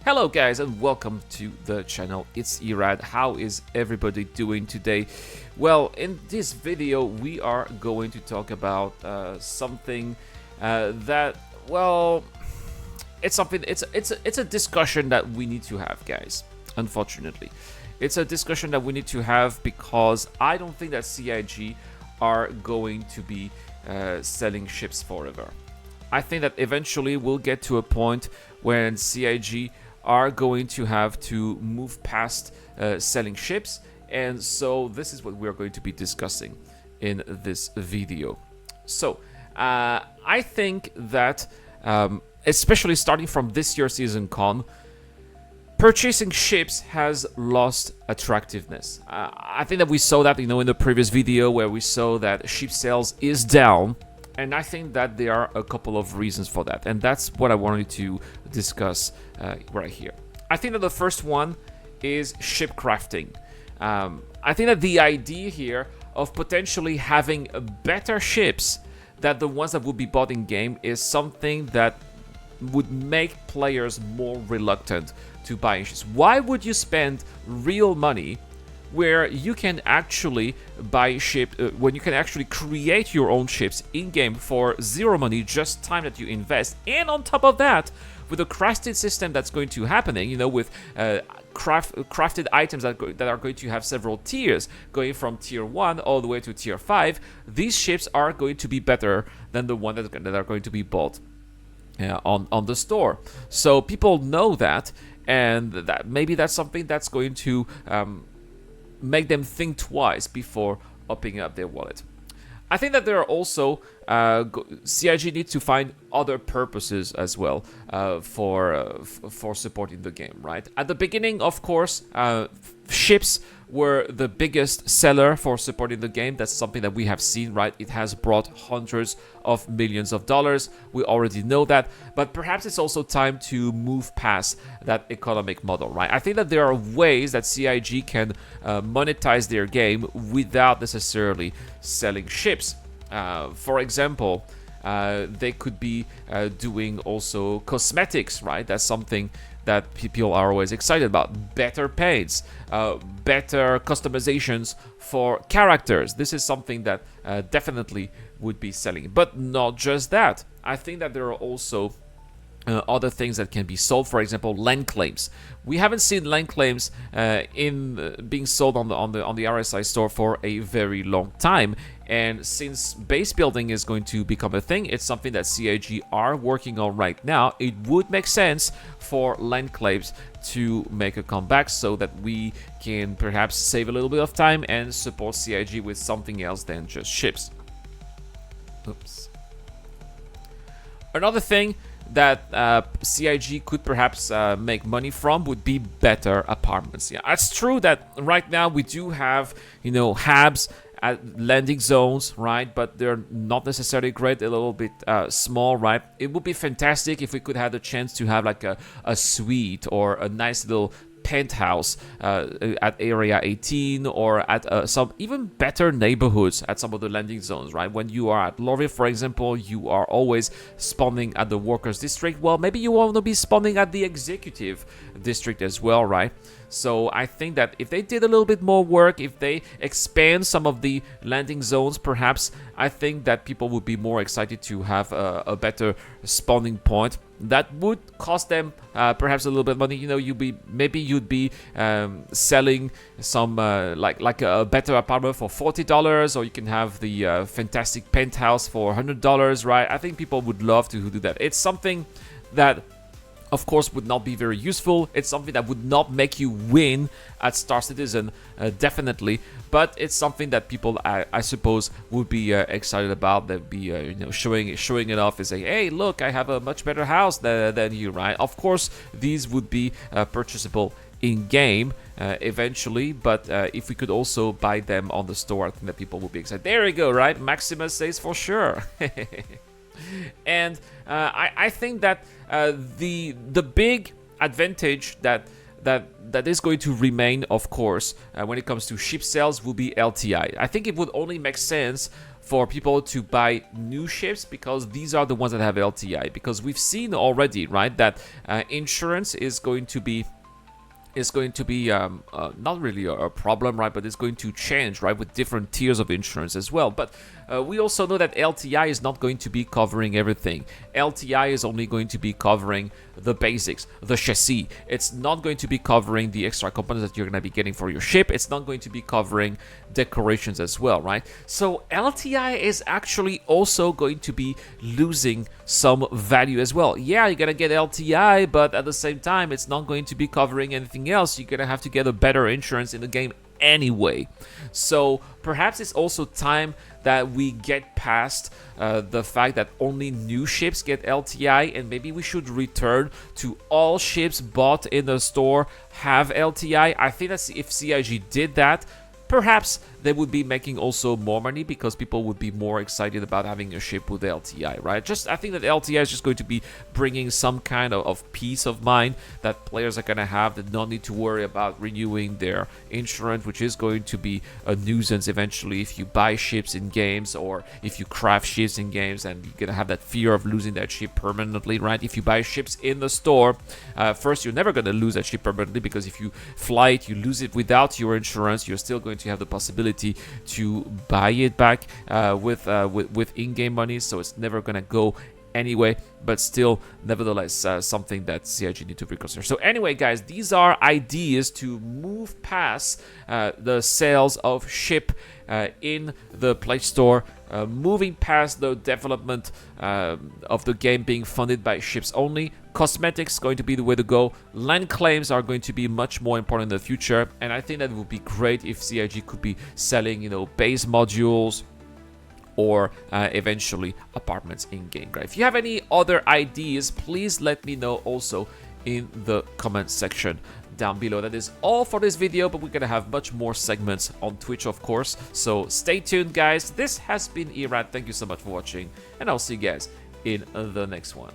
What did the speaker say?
Hello guys and welcome to the channel. It's Irad. How is everybody doing today? Well, in this video we are going to talk about something that, well, it's a discussion that we need to have, guys. Unfortunately, it's a discussion that we need to have because I don't think that CIG are going to be selling ships forever. I think that eventually we'll get to a point when CIG are going to have to move past selling ships, and so this is what we're going to be discussing in this video. So I think that especially starting from this year's season con, purchasing ships has lost attractiveness. I think that we saw that, in the previous video where we saw that ship sales is down. And I think that there are a couple of reasons for that. And that's what I wanted to discuss right here. I think that the first one is ship crafting. I think that the idea here of potentially having better ships than the ones that would be bought in game is something that would make players more reluctant to buy ships. Why would you spend real money where you can actually buy ship, when you can actually create your own ships in-game for zero money, just time that you invest, and on top of that, with a crafted system that's going to happening, with crafted items that are going to have several tiers, going from tier 1 all the way to tier 5, these ships are going to be better than the one that are going to be bought on the store. So people know that, and that maybe that's something that's going to make them think twice before opening up their wallet. I think that there are also CIG needs to find other purposes as well for supporting the game, right? At the beginning, of course, ships were the biggest seller for supporting the game. That's something that we have seen, right? It has brought hundreds of millions of dollars. We already know that, but perhaps it's also time to move past that economic model, right? I think that there are ways that CIG can monetize their game without necessarily selling ships. For example, they could be doing also cosmetics, right? That's something that people are always excited about. Better paints, better customizations for characters. This is something that definitely would be selling. But not just that. I think that there are also other things that can be sold. For example, land claims. We haven't seen land claims being sold on the RSI store for a very long time. And since base building is going to become a thing, it's something that CIG are working on right now. It would make sense for land claims to make a comeback so that we can perhaps save a little bit of time and support CIG with something else than just ships. Oops. Another thing that CIG could perhaps make money from would be better apartments. Yeah, it's true that right now we do have, hubs at landing zones, right? But they're not necessarily great, a little bit small, right? It would be fantastic if we could have the chance to have like a suite or a nice little penthouse at area 18 or at some even better neighborhoods at some of the landing zones, right? When you are at Lorville, for example, you are always spawning at the workers district. Well, maybe you want to be spawning at the executive district as well, right? So I think that if they did a little bit more work, if they expand some of the landing zones, perhaps, I think that people would be more excited to have a better spawning point. That would cost them perhaps a little bit of money. You'd be selling some like a better apartment for $40, or you can have the fantastic penthouse for $100, right? I think people would love to do that. It's something that, of course, would not be very useful. It's something that would not make you win at Star Citizen, definitely. But it's something that people, I suppose, would be excited about. They'd be, showing it off and saying, "Hey, look, I have a much better house than you," right? Of course, these would be purchasable in game eventually. But if we could also buy them on the store, I think that people would be excited. There you go, right? Maximus says for sure. And I think that the big advantage that that is going to remain, of course, when it comes to ship sales will be LTI. I think it would only make sense for people to buy new ships because these are the ones that have LTI. Because we've seen already, right, that insurance is going to be not really a problem, right? But it's going to change, right, with different tiers of insurance as well. But we also know that LTI is not going to be covering everything. LTI is only going to be covering the basics, the chassis. It's not going to be covering the extra components that you're going to be getting for your ship. It's not going to be covering decorations as well, right? So LTI is actually also going to be losing some value as well. Yeah, you're going to get LTI, but at the same time, it's not going to be covering anything else. You're going to have to get a better insurance in the game anyway. So perhaps it's also time that we get past the fact that only new ships get LTI, and maybe we should return to all ships bought in the store have LTI. I think that if CIG did that, perhaps they would be making also more money because people would be more excited about having a ship with LTI, right? I think that LTI is just going to be bringing some kind of peace of mind that players are going to have, that don't need to worry about renewing their insurance, which is going to be a nuisance eventually if you buy ships in games or if you craft ships in games, and you're going to have that fear of losing that ship permanently, right? If you buy ships in the store, first, you're never going to lose that ship permanently because if you fly it, you lose it without your insurance, you're still going to have the possibility to buy it back with in-game money, so it's never gonna go anyway, but still, nevertheless, something that CIG need to reconsider. So anyway, guys, these are ideas to move past the sales of ship in the Play Store, moving past the development of the game being funded by ships only. Cosmetics going to be the way to go. Land claims are going to be much more important in the future, and I think that it would be great if CIG could be selling, you know, base modules or eventually apartments in game. Right? If you have any other ideas, please let me know also in the comment section down below. That is all for this video, but we're gonna have much more segments on Twitch, of course, so stay tuned, guys. This has been Irad. Thank you so much for watching, and I'll see you guys in the next one.